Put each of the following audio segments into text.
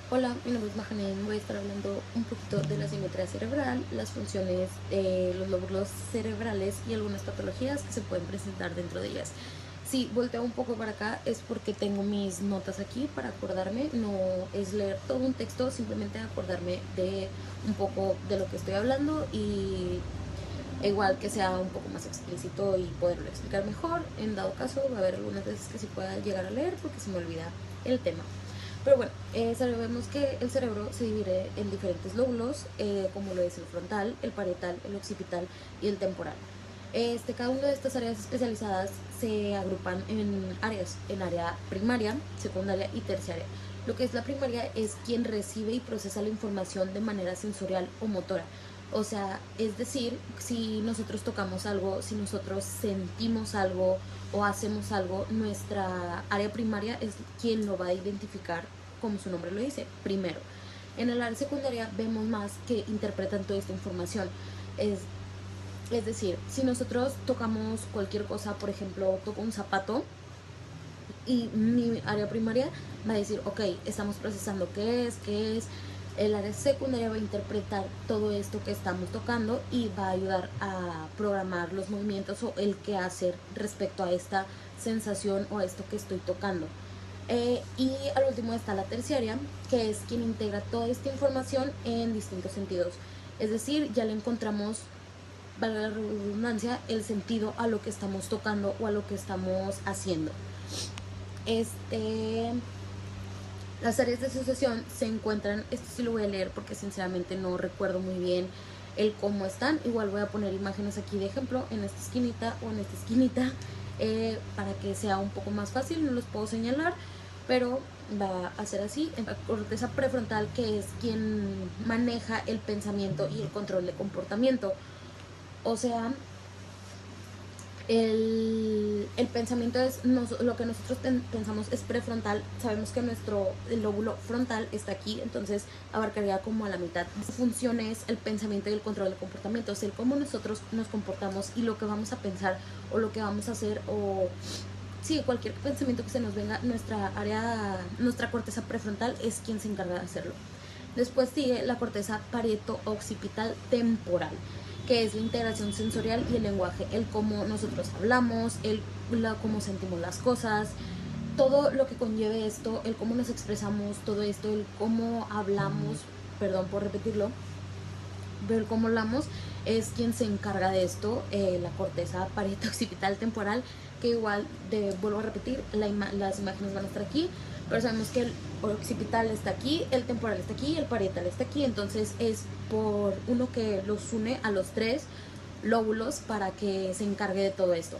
Hola, mi nombre es Mahanen. Voy a estar hablando un poquito de la simetría cerebral, las funciones de los lóbulos cerebrales y algunas patologías que se pueden presentar dentro de ellas. Si volteo un poco para acá es porque tengo mis notas aquí para acordarme, no es leer todo un texto, simplemente acordarme de un poco de lo que estoy hablando y igual que sea un poco más explícito y poderlo explicar mejor. En dado caso va a haber algunas veces que sí pueda llegar a leer porque se me olvida el tema. Pero bueno, sabemos que el cerebro se divide en diferentes lóbulos, como lo es el frontal, el parietal, el occipital y el temporal. Cada una de estas áreas especializadas se agrupan en área primaria, secundaria y terciaria. Lo que es la primaria es quien recibe y procesa la información de manera sensorial o motora. O sea, es decir, si nosotros tocamos algo, si nosotros sentimos algo o hacemos algo, nuestra área primaria es quien lo va a identificar, como su nombre lo dice, primero. En el área secundaria vemos más que interpretan toda esta información. Es, es decir, si nosotros tocamos cualquier cosa, por ejemplo, toco un zapato, y mi área primaria va a decir, ok, estamos procesando qué es. El área secundaria va a interpretar todo esto que estamos tocando y va a ayudar a programar los movimientos o el qué hacer respecto a esta sensación o a esto que estoy tocando. Y al último está la terciaria, que es quien integra toda esta información en distintos sentidos. Es decir, ya le encontramos, valga la redundancia, el sentido a lo que estamos tocando o a lo que estamos haciendo. Este, las áreas de sucesión se encuentran, esto sí lo voy a leer porque sinceramente no recuerdo muy bien el cómo están. Igual voy a poner imágenes aquí de ejemplo en esta esquinita o en esta esquinita, para que sea un poco más fácil. No los puedo señalar, pero va a ser así. En la corteza prefrontal, que es quien maneja el pensamiento y el control de comportamiento. O sea, el pensamiento es lo que nosotros pensamos es prefrontal. Sabemos que el lóbulo frontal está aquí, entonces abarcaría como a la mitad. Su función es el pensamiento y el control del comportamiento, es el cómo nosotros nos comportamos y lo que vamos a pensar o lo que vamos a hacer, o sí, cualquier pensamiento que se nos venga. Nuestra corteza prefrontal es quien se encarga de hacerlo. Después sigue la corteza parieto-occipital temporal, que es la integración sensorial y el lenguaje, el cómo nosotros hablamos, cómo sentimos las cosas, todo lo que conlleve esto, el cómo nos expresamos, todo esto, el cómo hablamos, perdón por repetirlo, ver cómo hablamos, es quien se encarga de esto. La corteza parieto-occipital temporal, que igual, vuelvo a repetir, las imágenes van a estar aquí, pero sabemos que el occipital está aquí, el temporal está aquí, el parietal está aquí, entonces es por uno que los une a los tres lóbulos para que se encargue de todo esto.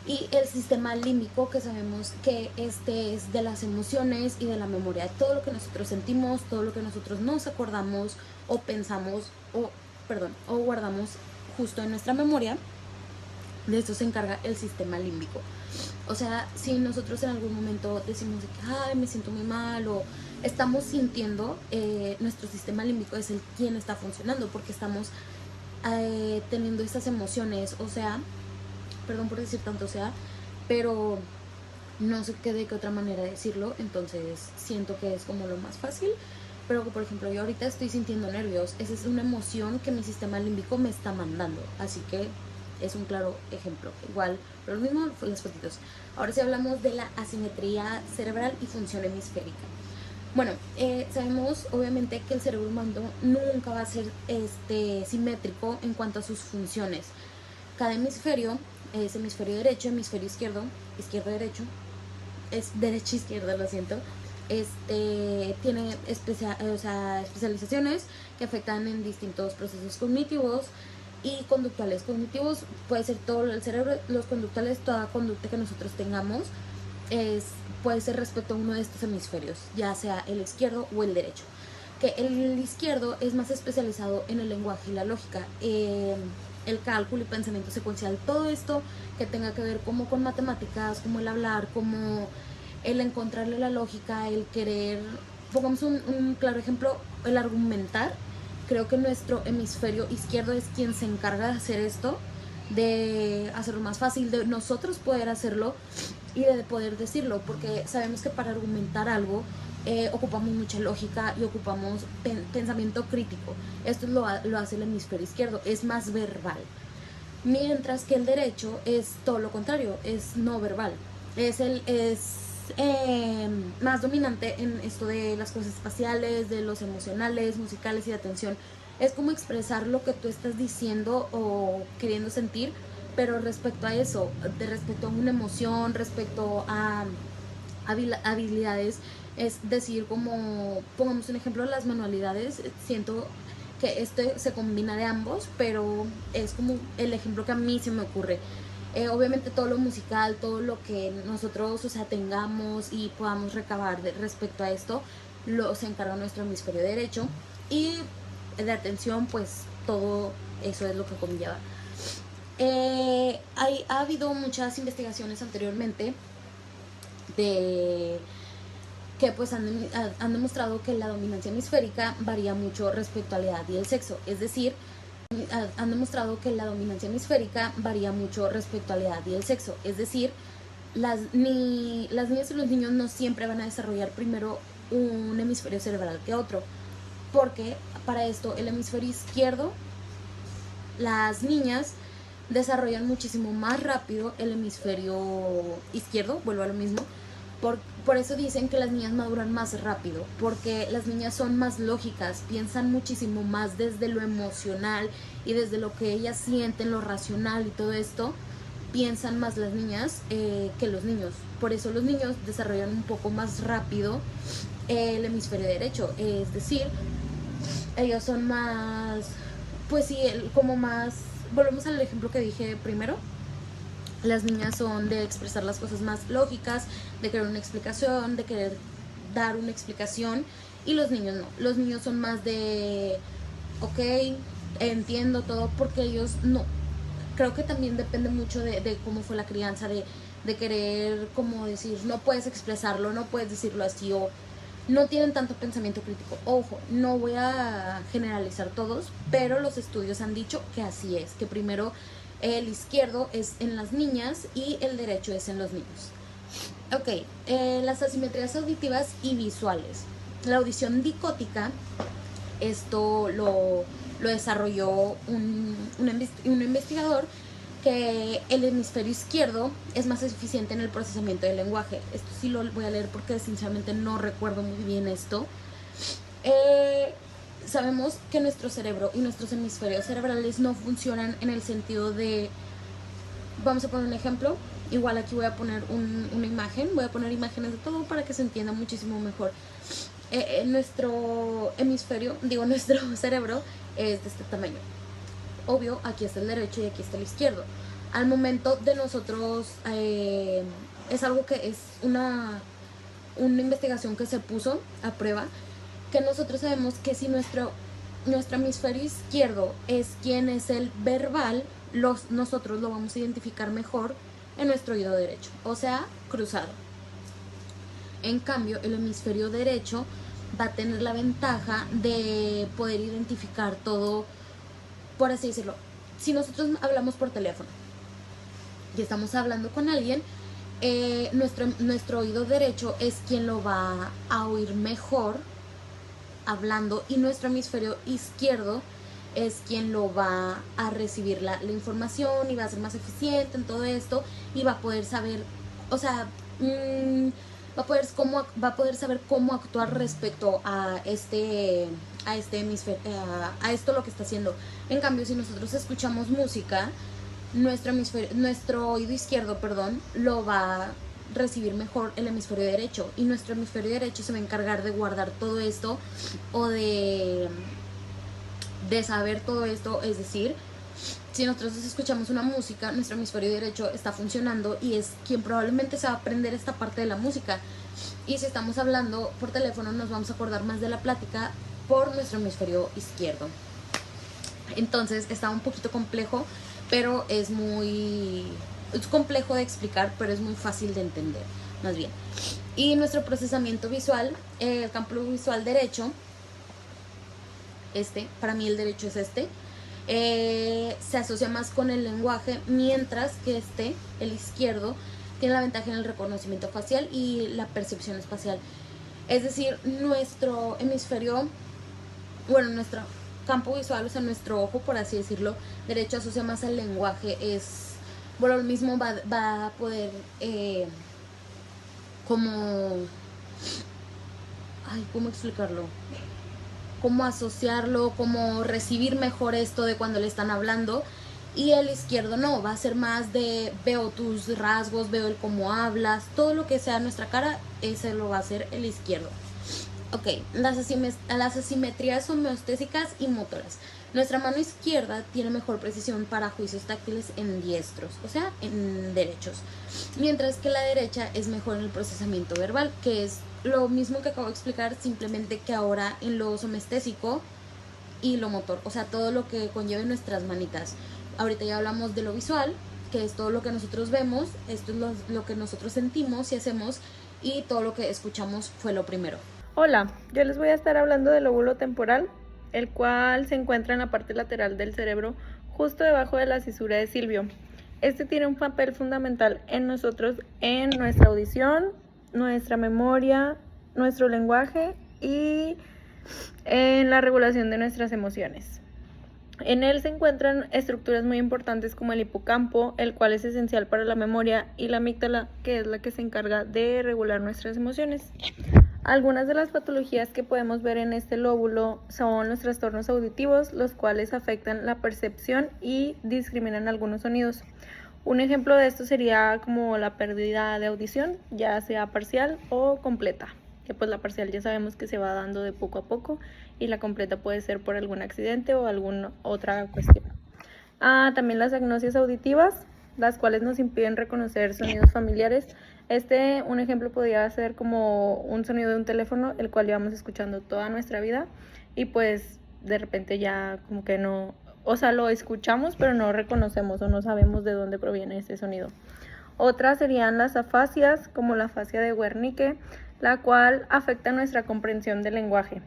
Y el sistema límbico, que sabemos que este es de las emociones y de la memoria, todo lo que nosotros sentimos, todo lo que nosotros nos acordamos o pensamos o guardamos justo en nuestra memoria. De esto se encarga el sistema límbico. O sea, si nosotros en algún momento decimos que ay, me siento muy mal o estamos sintiendo, nuestro sistema límbico es el quien está funcionando porque estamos teniendo estas emociones. O sea, perdón por decir tanto, o sea, pero no sé qué de qué otra manera decirlo, entonces siento que es como lo más fácil. Pero por ejemplo, yo ahorita estoy sintiendo nervios, esa es una emoción que mi sistema límbico me está mandando, así que es un claro ejemplo. Igual, lo mismo las fotitos. Ahora sí hablamos de la asimetría cerebral y función hemisférica. Bueno, sabemos obviamente que el cerebro humano nunca va a ser simétrico en cuanto a sus funciones. Cada hemisferio es hemisferio derecho, hemisferio izquierdo, izquierdo derecho, es derecha izquierda, lo siento. Tiene especializaciones que afectan en distintos procesos cognitivos y conductuales. Cognitivos puede ser todo el cerebro, los conductuales, toda conducta que nosotros tengamos puede ser respecto a uno de estos hemisferios, ya sea el izquierdo o el derecho. Que el izquierdo es más especializado en el lenguaje y la lógica, el cálculo y pensamiento secuencial, todo esto que tenga que ver como con matemáticas, como el hablar, como el encontrarle la lógica, el querer, pongamos un claro ejemplo, el argumentar. Creo que nuestro hemisferio izquierdo es quien se encarga de hacer esto, de hacerlo más fácil, de nosotros poder hacerlo y de poder decirlo, porque sabemos que para argumentar algo ocupamos mucha lógica y ocupamos pensamiento crítico. Esto lo hace el hemisferio izquierdo, es más verbal. Mientras que el derecho es todo lo contrario, es no verbal. Es más dominante en esto de las cosas espaciales, de los emocionales, musicales y de atención. Es como expresar lo que tú estás diciendo o queriendo sentir, pero respecto a eso, respecto a una emoción, respecto a habilidades, es decir, como pongamos un ejemplo, las manualidades. Siento que se combina de ambos, pero es como el ejemplo que a mí se me ocurre. Obviamente todo lo musical, todo lo que nosotros, o sea, tengamos y podamos recabar respecto a esto, se encarga nuestro hemisferio derecho, y de atención, pues todo eso es lo que conlleva. Ha habido muchas investigaciones anteriormente de que pues han demostrado que la dominancia hemisférica varía mucho respecto a la edad y el sexo. Es decir, han demostrado que la dominancia hemisférica varía mucho respecto a la edad y el sexo. Es decir, las niñas y los niños no siempre van a desarrollar primero un hemisferio cerebral que otro, porque para esto el hemisferio izquierdo, las niñas desarrollan muchísimo más rápido el hemisferio izquierdo, vuelvo a lo mismo. Por eso dicen que las niñas maduran más rápido, porque las niñas son más lógicas, piensan muchísimo más desde lo emocional y desde lo que ellas sienten, lo racional y todo esto. Piensan más las niñas que los niños. Por eso los niños desarrollan un poco más rápido el hemisferio derecho. Es decir, ellos son más, pues sí, como más, volvemos al ejemplo que dije primero. Las niñas son de expresar las cosas más lógicas, de querer una explicación, de querer dar una explicación, y los niños no. Los niños son más de, ok, entiendo todo, porque ellos no. Creo que también depende mucho de cómo fue la crianza, de querer, como decir, no puedes expresarlo, no puedes decirlo así, o no tienen tanto pensamiento crítico. Ojo, no voy a generalizar todos, pero los estudios han dicho que así es, que primero el izquierdo es en las niñas y el derecho es en los niños. Ok, las asimetrías auditivas y visuales. La audición dicótica, esto lo desarrolló un investigador, que el hemisferio izquierdo es más eficiente en el procesamiento del lenguaje. Esto sí lo voy a leer porque sinceramente no recuerdo muy bien esto. Sabemos que nuestro cerebro y nuestros hemisferios cerebrales no funcionan en el sentido de, vamos a poner un ejemplo, igual aquí voy a poner una imagen, voy a poner imágenes de todo para que se entienda muchísimo mejor. Nuestro hemisferio, nuestro cerebro es de este tamaño. Obvio, aquí está el derecho y aquí está el izquierdo. Al momento de nosotros, es algo que es una investigación que se puso a prueba, que nosotros sabemos que si nuestro hemisferio izquierdo es quien es el verbal, nosotros lo vamos a identificar mejor en nuestro oído derecho, o sea, cruzado. En cambio, el hemisferio derecho va a tener la ventaja de poder identificar todo, por así decirlo. Si nosotros hablamos por teléfono y estamos hablando con alguien, nuestro oído derecho es quien lo va a oír mejor hablando, y nuestro hemisferio izquierdo es quien lo va a recibir la información y va a ser más eficiente en todo esto, y va a poder saber, o sea, va a poder saber cómo actuar respecto a este hemisferio, a esto lo que está haciendo. En cambio, si nosotros escuchamos música, nuestro oído izquierdo, lo va a recibir mejor el hemisferio derecho, y nuestro hemisferio derecho se va a encargar de guardar todo esto, o de saber todo esto. Es decir, si nosotros escuchamos una música, nuestro hemisferio derecho está funcionando y es quien probablemente se va a aprender esta parte de la música, y si estamos hablando por teléfono nos vamos a acordar más de la plática por nuestro hemisferio izquierdo. Entonces está un poquito complejo, pero es complejo de explicar, pero es muy fácil de entender, más bien. Y nuestro procesamiento visual, el campo visual derecho, para mí el derecho es se asocia más con el lenguaje, mientras que el izquierdo, tiene la ventaja en el reconocimiento facial y la percepción espacial. Es decir, nuestro hemisferio, bueno, nuestro campo visual, o sea, nuestro ojo, por así decirlo, derecho asocia más al lenguaje, es, bueno, lo mismo va a poder como, ay, ¿cómo explicarlo? Cómo asociarlo, cómo recibir mejor esto de cuando le están hablando. Y el izquierdo no, va a ser más de veo tus rasgos, veo el cómo hablas, todo lo que sea nuestra cara, ese lo va a hacer el izquierdo. Ok, las asimetrías homeostésicas y motoras. Nuestra mano izquierda tiene mejor precisión para juicios táctiles en diestros, o sea, en derechos, mientras que la derecha es mejor en el procesamiento verbal, que es lo mismo que acabo de explicar, simplemente que ahora en lo somestésico y lo motor, o sea, todo lo que conlleve nuestras manitas. Ahorita ya hablamos de lo visual, que es todo lo que nosotros vemos, esto es lo que nosotros sentimos y hacemos, y todo lo que escuchamos fue lo primero. Hola, yo les voy a estar hablando del lóbulo temporal, el cual se encuentra en la parte lateral del cerebro, justo debajo de la cisura de Silvio. Este tiene un papel fundamental en nosotros, en nuestra audición, nuestra memoria, nuestro lenguaje y en la regulación de nuestras emociones. En él se encuentran estructuras muy importantes como el hipocampo, el cual es esencial para la memoria, y la amígdala, que es la que se encarga de regular nuestras emociones. Algunas de las patologías que podemos ver en este lóbulo son los trastornos auditivos, los cuales afectan la percepción y discriminan algunos sonidos. Un ejemplo de esto sería como la pérdida de audición, ya sea parcial o completa, que pues la parcial ya sabemos que se va dando de poco a poco y la completa puede ser por algún accidente o alguna otra cuestión. También las agnosias auditivas, las cuales nos impiden reconocer sonidos familiares. Un ejemplo podría ser como un sonido de un teléfono, el cual llevamos escuchando toda nuestra vida y pues de repente ya como que no, o sea, lo escuchamos pero no reconocemos o no sabemos de dónde proviene ese sonido. Otras serían las afasias, como la afasia de Wernicke, la cual afecta nuestra comprensión del lenguaje.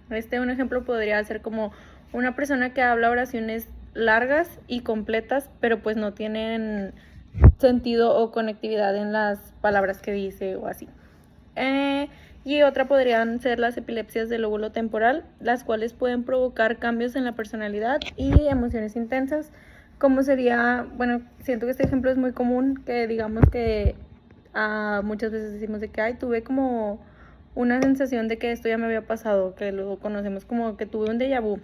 Un ejemplo podría ser como una persona que habla oraciones largas y completas, pero pues no tienen sentido o conectividad en las palabras que dice o así. Y otra podrían ser las epilepsias del lóbulo temporal, las cuales pueden provocar cambios en la personalidad y emociones intensas, como sería, bueno, siento que este ejemplo es muy común, que digamos que muchas veces decimos de que, ay, tuve como una sensación de que esto ya me había pasado, que lo conocemos como que tuve un déjà vu.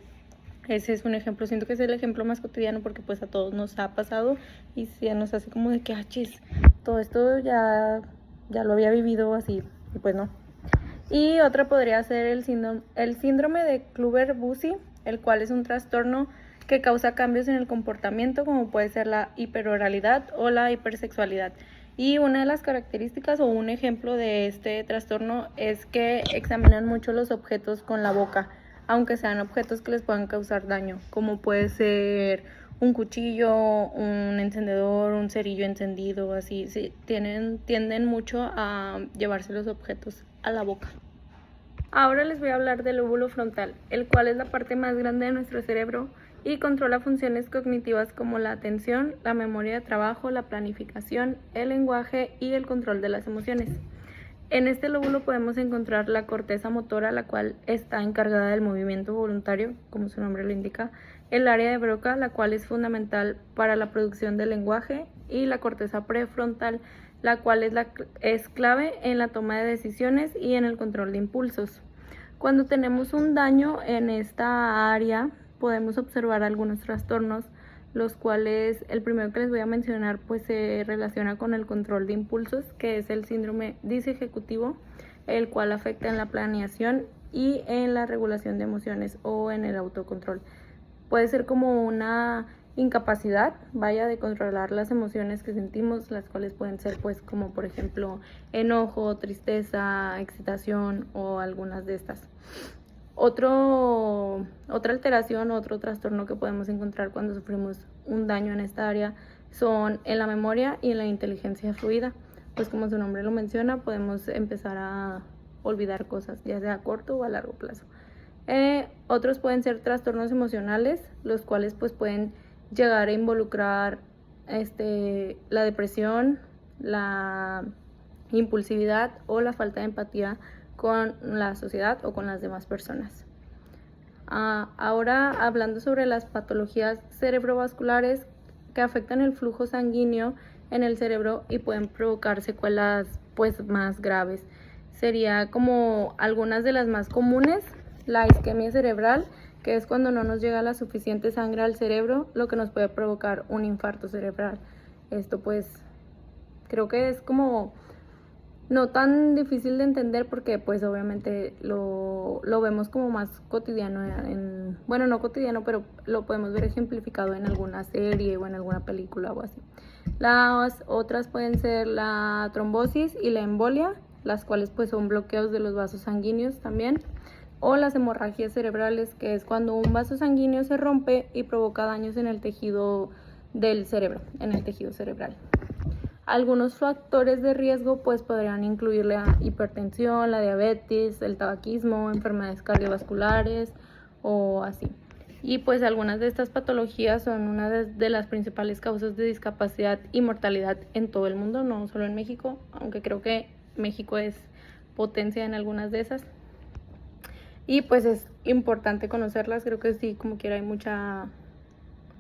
Ese es un ejemplo, siento que es el ejemplo más cotidiano porque pues a todos nos ha pasado y se nos hace como de que, chis, todo esto ya lo había vivido así, y pues no. Y otra podría ser el síndrome de Kluver-Bucy, el cual es un trastorno que causa cambios en el comportamiento, como puede ser la hiperoralidad o la hipersexualidad. Y una de las características o un ejemplo de este trastorno es que examinan mucho los objetos con la boca, aunque sean objetos que les puedan causar daño, como puede ser un cuchillo, un encendedor, un cerillo encendido, así. Sí, tienden mucho a llevarse los objetos a la boca. Ahora les voy a hablar del lóbulo frontal, el cual es la parte más grande de nuestro cerebro y controla funciones cognitivas como la atención, la memoria de trabajo, la planificación, el lenguaje y el control de las emociones. En este lóbulo podemos encontrar la corteza motora, la cual está encargada del movimiento voluntario, como su nombre lo indica, el área de Broca, la cual es fundamental para la producción del lenguaje, y la corteza prefrontal, la cual es clave en la toma de decisiones y en el control de impulsos. Cuando tenemos un daño en esta área, podemos observar algunos trastornos, los cuales el primero que les voy a mencionar pues se relaciona con el control de impulsos, que es el síndrome disejecutivo, el cual afecta en la planeación y en la regulación de emociones o en el autocontrol. Puede ser como una incapacidad, de controlar las emociones que sentimos, las cuales pueden ser pues como por ejemplo enojo, tristeza, excitación o algunas de estas. Otra alteración, otro trastorno que podemos encontrar cuando sufrimos un daño en esta área son en la memoria y en la inteligencia fluida. Pues como su nombre lo menciona, podemos empezar a olvidar cosas, ya sea a corto o a largo plazo. Otros pueden ser trastornos emocionales, los cuales pues pueden llegar a involucrar la depresión, la impulsividad o la falta de empatía con la sociedad o con las demás personas. Ahora hablando sobre las patologías cerebrovasculares que afectan el flujo sanguíneo en el cerebro y pueden provocar secuelas pues más graves. Sería como algunas de las más comunes: la isquemia cerebral, que es cuando no nos llega la suficiente sangre al cerebro, lo que nos puede provocar un infarto cerebral. Esto pues creo que es como no tan difícil de entender porque pues obviamente lo vemos como más cotidiano, bueno, no cotidiano, pero lo podemos ver ejemplificado en alguna serie o en alguna película o así. Las otras pueden ser la trombosis y la embolia, las cuales pues son bloqueos de los vasos sanguíneos también, o las hemorragias cerebrales, que es cuando un vaso sanguíneo se rompe y provoca daños en el tejido del cerebro, en el tejido cerebral. Algunos factores de riesgo pues podrían incluir la hipertensión, la diabetes, el tabaquismo, enfermedades cardiovasculares o así. Y pues algunas de estas patologías son una de las principales causas de discapacidad y mortalidad en todo el mundo, no solo en México, aunque creo que México es potencia en algunas de esas. Y pues es importante conocerlas, creo que sí, como quiera hay mucha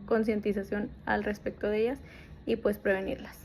concientización al respecto de ellas y pues prevenirlas.